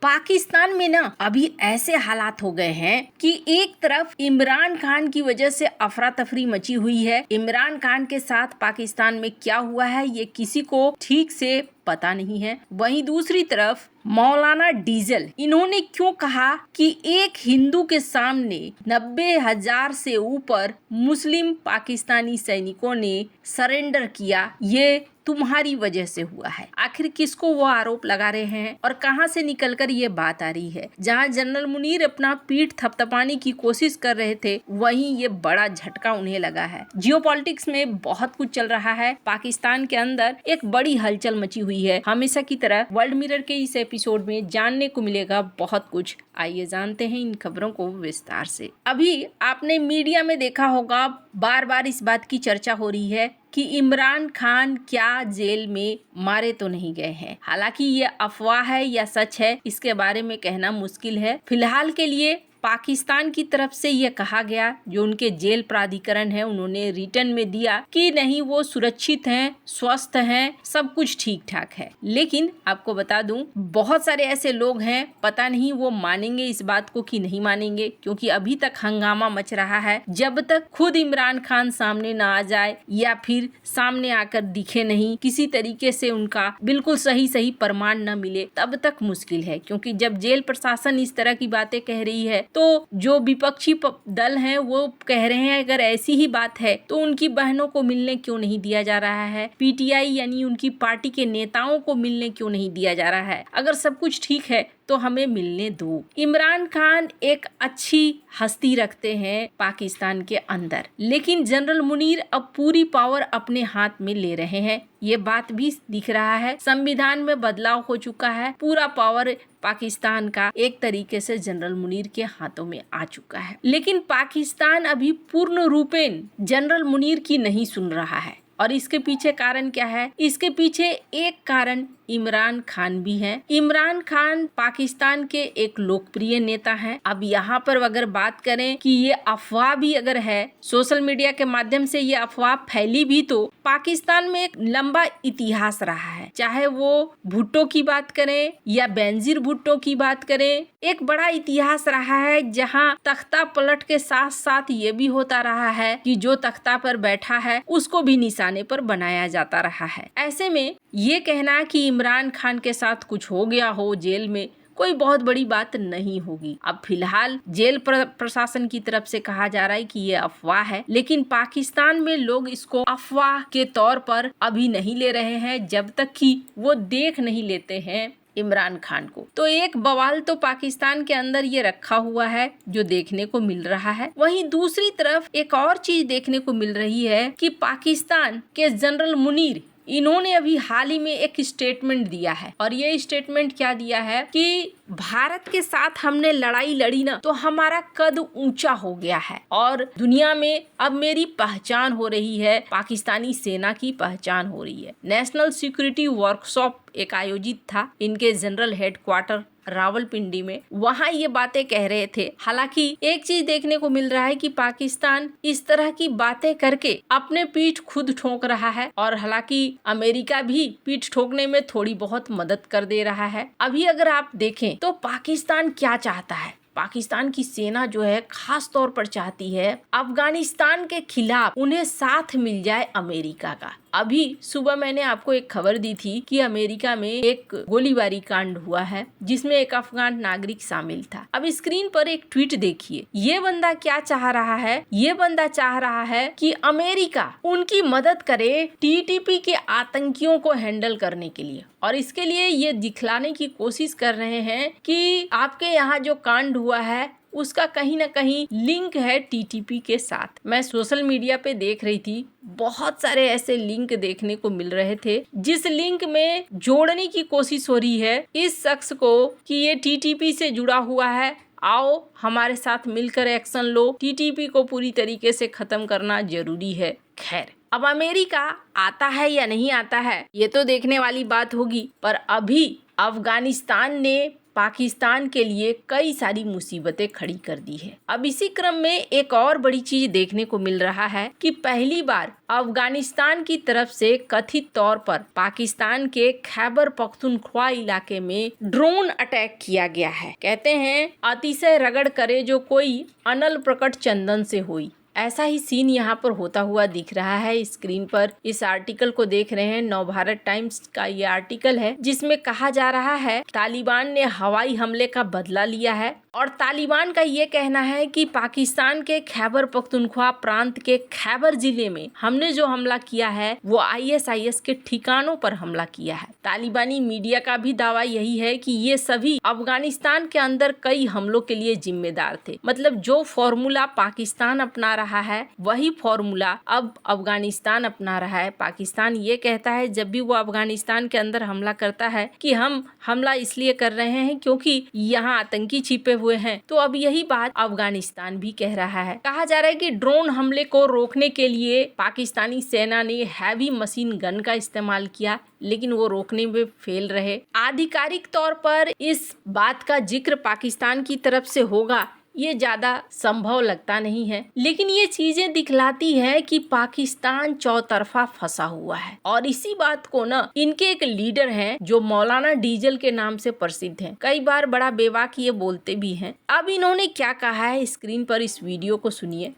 पाकिस्तान में ना अभी ऐसे हालात हो गए हैं कि एक तरफ इमरान खान की वजह से अफरा तफरी मची हुई है। इमरान खान के साथ पाकिस्तान में क्या हुआ है ये किसी को ठीक से पता नहीं है। वहीं दूसरी तरफ मौलाना डीजल, इन्होंने क्यों कहा कि एक हिंदू के सामने 90,000 से ऊपर मुस्लिम पाकिस्तानी सैनिकों ने सरेंडर किया, ये तुम्हारी वजह से हुआ है। आखिर किसको वो आरोप लगा रहे हैं और कहां से निकलकर ये बात आ रही है? जहां जनरल मुनीर अपना पीठ थपथपाने की कोशिश कर रहे थे, वहीं ये बड़ा झटका उन्हें लगा है। जियोपॉलिटिक्स में बहुत कुछ चल रहा है। पाकिस्तान के अंदर एक बड़ी हलचल मची हुई है। हमेशा की तरह वर्ल्ड मिरर के इस एपिसोड में जानने को मिलेगा बहुत कुछ। आइए जानते हैं इन खबरों को विस्तार से। अभी आपने मीडिया में देखा होगा, बार बार इस बात की चर्चा हो रही है कि इमरान खान क्या जेल में मारे तो नहीं गए हैं। हालांकि ये अफवाह है या सच है, इसके बारे में कहना मुश्किल है। फिलहाल के लिए पाकिस्तान की तरफ से यह कहा गया, जो उनके जेल प्राधिकरण है उन्होंने रिटर्न में दिया कि नहीं, वो सुरक्षित हैं, स्वस्थ हैं, सब कुछ ठीक ठाक है। लेकिन आपको बता दूं, बहुत सारे ऐसे लोग हैं, पता नहीं वो मानेंगे इस बात को कि नहीं मानेंगे, क्योंकि अभी तक हंगामा मच रहा है। जब तक खुद इमरान खान सामने ना आ जाए या फिर सामने आकर दिखे नहीं, किसी तरीके से उनका बिल्कुल सही प्रमाण न मिले, तब तक मुश्किल है। क्योंकि जब जेल प्रशासन इस तरह की बातें कह रही है, तो जो विपक्षी दल हैं वो कह रहे हैं अगर ऐसी ही बात है तो उनकी बहनों को मिलने क्यों नहीं दिया जा रहा है, पीटीआई यानी उनकी पार्टी के नेताओं को मिलने क्यों नहीं दिया जा रहा है। अगर सब कुछ ठीक है तो हमें मिलने दो। इमरान खान एक अच्छी हस्ती रखते हैं पाकिस्तान के अंदर, लेकिन जनरल मुनीर अब पूरी पावर अपने हाथ में ले रहे हैं। ये बात भी दिख रहा है। संविधान में बदलाव हो चुका है, पूरा पावर पाकिस्तान का एक तरीके से जनरल मुनीर के हाथों में आ चुका है। लेकिन पाकिस्तान अभी पूर्ण रूपेण जनरल मुनीर की नहीं सुन रहा है। और इसके पीछे कारण क्या है? इसके पीछे एक कारण इमरान खान भी है। इमरान खान पाकिस्तान के एक लोकप्रिय नेता हैं। अब यहाँ पर अगर बात करें कि ये अफवाह भी अगर है, सोशल मीडिया के माध्यम से ये अफवाह फैली भी, तो पाकिस्तान में एक लंबा इतिहास रहा है। चाहे वो भुट्टो की बात करें या बेनजीर भुट्टो की बात करें, एक बड़ा इतिहास रहा है जहाँ तख्ता पलट के साथ साथ ये भी होता रहा है कि जो तख्ता पर बैठा है उसको भी निशाने पर बनाया जाता रहा है। ऐसे में ये कहना कि इमरान खान के साथ कुछ हो गया हो जेल में, कोई बहुत बड़ी बात नहीं होगी। अब फिलहाल जेल प्रशासन की तरफ से कहा जा रहा है कि ये अफवाह है, लेकिन पाकिस्तान में लोग इसको अफवाह के तौर पर अभी नहीं ले रहे हैं जब तक कि वो देख नहीं लेते हैं इमरान खान को। तो एक बवाल तो पाकिस्तान के अंदर ये रखा हुआ है जो देखने को मिल रहा है। वहीं दूसरी तरफ एक और चीज देखने को मिल रही है कि पाकिस्तान के जनरल मुनीर, इन्होंने अभी हाल ही में एक स्टेटमेंट दिया है। और ये स्टेटमेंट क्या दिया है कि भारत के साथ हमने लड़ाई लड़ी ना तो हमारा कद ऊंचा हो गया है और दुनिया में अब मेरी पहचान हो रही है, पाकिस्तानी सेना की पहचान हो रही है। नेशनल सिक्योरिटी वर्कशॉप एक आयोजित था इनके जनरल हेडक्वार्टर रावलपिंडी में, वहाँ ये बातें कह रहे थे। हालांकि एक चीज देखने को मिल रहा है कि पाकिस्तान इस तरह की बातें करके अपने पीठ खुद ठोक रहा है, और हालांकि अमेरिका भी पीठ ठोकने में थोड़ी बहुत मदद कर दे रहा है। अभी अगर आप देखें तो पाकिस्तान क्या चाहता है, पाकिस्तान की सेना जो है खास तौर पर चाहती है अफगानिस्तान के खिलाफ उन्हें साथ मिल जाए अमेरिका का। अभी सुबह मैंने आपको एक खबर दी थी कि अमेरिका में एक गोलीबारी कांड हुआ है जिसमें एक अफगान नागरिक शामिल था। अब स्क्रीन पर एक ट्वीट देखिए, ये बंदा क्या चाह रहा है? ये बंदा चाह रहा है कि अमेरिका उनकी मदद करे टीटीपी के आतंकियों को हैंडल करने के लिए, और इसके लिए ये दिखलाने की कोशिश कर रहे हैं कि आपके यहाँ जो कांड हुआ है उसका कहीं ना कहीं लिंक है टीटीपी के साथ। मैं सोशल मीडिया पे देख रही थी, बहुत सारे ऐसे लिंक देखने को मिल रहे थे जिस लिंक में जोड़ने की कोशिश हो रही है इस शख्स को कि ये टीटीपी से जुड़ा हुआ है, आओ हमारे साथ मिलकर एक्शन लो, टीटीपी को पूरी तरीके से खत्म करना जरूरी है। खैर, अब अमेरिका आता है या नहीं आता है ये तो देखने वाली बात होगी, पर अभी अफगानिस्तान ने पाकिस्तान के लिए कई सारी मुसीबतें खड़ी कर दी है। अब इसी क्रम में एक और बड़ी चीज देखने को मिल रहा है कि पहली बार अफगानिस्तान की तरफ से कथित तौर पर पाकिस्तान के खैबर पख्तूनख्वा इलाके में ड्रोन अटैक किया गया है। कहते हैं अतिशय रगड़ करे जो कोई अनल प्रकट चंदन से हुई, ऐसा ही सीन यहाँ पर होता हुआ दिख रहा है। स्क्रीन पर इस आर्टिकल को देख रहे हैं, नवभारत टाइम्स का ये आर्टिकल है जिसमें कहा जा रहा है तालिबान ने हवाई हमले का बदला लिया है और तालिबान का ये कहना है कि पाकिस्तान के खैबर पख्तूनख्वा प्रांत के खैबर जिले में हमने जो हमला किया है वो ISIS के ठिकानों पर हमला किया है। तालिबानी मीडिया का भी दावा यही है कि ये सभी अफगानिस्तान के अंदर कई हमलों के लिए जिम्मेदार थे। मतलब जो फॉर्मूला पाकिस्तान अपना रहा है वही फॉर्मूला अब अफगानिस्तान अपना रहा है। पाकिस्तान ये कहता है जब भी वो अफगानिस्तान के अंदर हमला करता है कि हम हमला इसलिए कर रहे हैं क्योंकि यहाँ आतंकी छिपे हुए हैं, तो अब यही बात अफगानिस्तान भी कह रहा है। कहा जा रहा है कि ड्रोन हमले को रोकने के लिए पाकिस्तानी सेना ने हैवी मशीन गन का इस्तेमाल किया, लेकिन वो रोकने में फेल रहे। आधिकारिक तौर पर इस बात का जिक्र पाकिस्तान की तरफ से होगा ये ज्यादा संभव लगता नहीं है, लेकिन ये चीजें दिखलाती है कि पाकिस्तान चौतरफा फंसा हुआ है। और इसी बात को ना इनके एक लीडर हैं जो मौलाना डीजल के नाम से प्रसिद्ध हैं, कई बार बड़ा बेबाक ये बोलते भी हैं। अब इन्होंने क्या कहा है स्क्रीन पर इस वीडियो को सुनिए।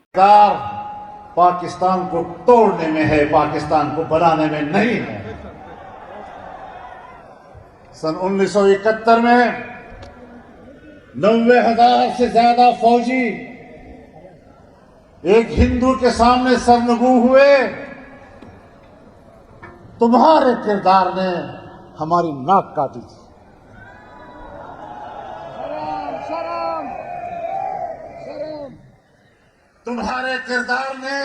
पाकिस्तान को तोड़ने में है, पाकिस्तान को बनाने में नहीं है। सन 1971 में 90,000 से ज्यादा फौजी एक हिंदू के सामने सरनगू हुए। तुम्हारे किरदार ने हमारी नाक काटी थी। शर्म, तुम्हारे किरदार ने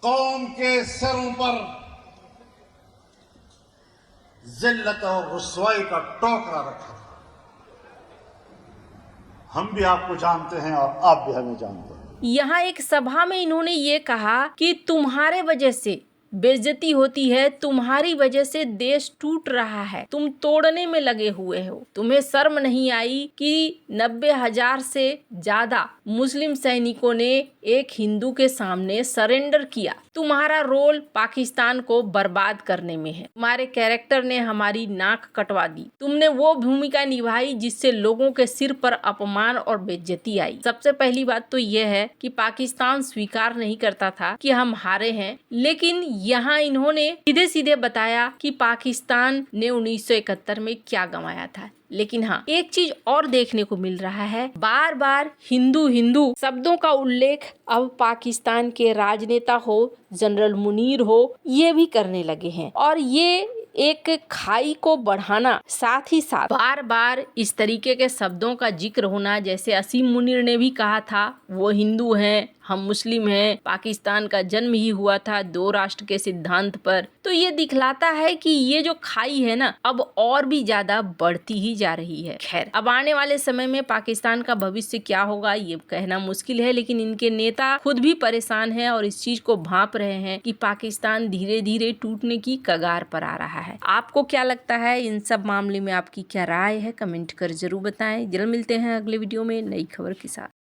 कौम के सरों पर जिल्लत और रुसवाई का टोकरा रखा। हम भी आपको जानते हैं और आप भी हमें जानते हैं। यहाँ एक सभा में इन्होंने ये कहा कि तुम्हारे वजह से बेइज्जती होती है, तुम्हारी वजह से देश टूट रहा है, तुम तोड़ने में लगे हुए हो। तुम्हें शर्म नहीं आई कि 90,000 से ज्यादा मुस्लिम सैनिकों ने एक हिंदू के सामने सरेंडर किया। तुम्हारा रोल पाकिस्तान को बर्बाद करने में है। तुम्हारे कैरेक्टर ने हमारी नाक कटवा दी। तुमने वो भूमिका निभाई जिससे लोगों के सिर पर अपमान और बेइज्जती आई। सबसे पहली बात तो ये है कि पाकिस्तान स्वीकार नहीं करता था कि हम हारे हैं, लेकिन यहाँ इन्होंने सीधे सीधे बताया कि पाकिस्तान ने 1971 में क्या गंवाया था। लेकिन हाँ, एक चीज और देखने को मिल रहा है, बार बार हिंदू हिंदू शब्दों का उल्लेख अब पाकिस्तान के राजनेता हो, जनरल मुनीर हो, ये भी करने लगे हैं। और ये एक खाई को बढ़ाना, साथ ही साथ बार बार इस तरीके के शब्दों का जिक्र होना, जैसे असीम मुनीर ने भी कहा था वो हिंदू हैं, हम मुस्लिम हैं, पाकिस्तान का जन्म ही हुआ था 2 राष्ट्र के सिद्धांत पर। तो ये दिखलाता है कि ये जो खाई है ना अब और भी ज्यादा बढ़ती ही जा रही है। खैर, अब आने वाले समय में पाकिस्तान का भविष्य क्या होगा ये कहना मुश्किल है, लेकिन इनके नेता खुद भी परेशान हैं और इस चीज को भांप रहे हैं कि पाकिस्तान धीरे धीरे टूटने की कगार पर आ रहा है। आपको क्या लगता है इन सब मामले में, आपकी क्या राय है, कमेंट कर जरूर बताएं। जल्द मिलते हैं अगले वीडियो में नई खबर के साथ।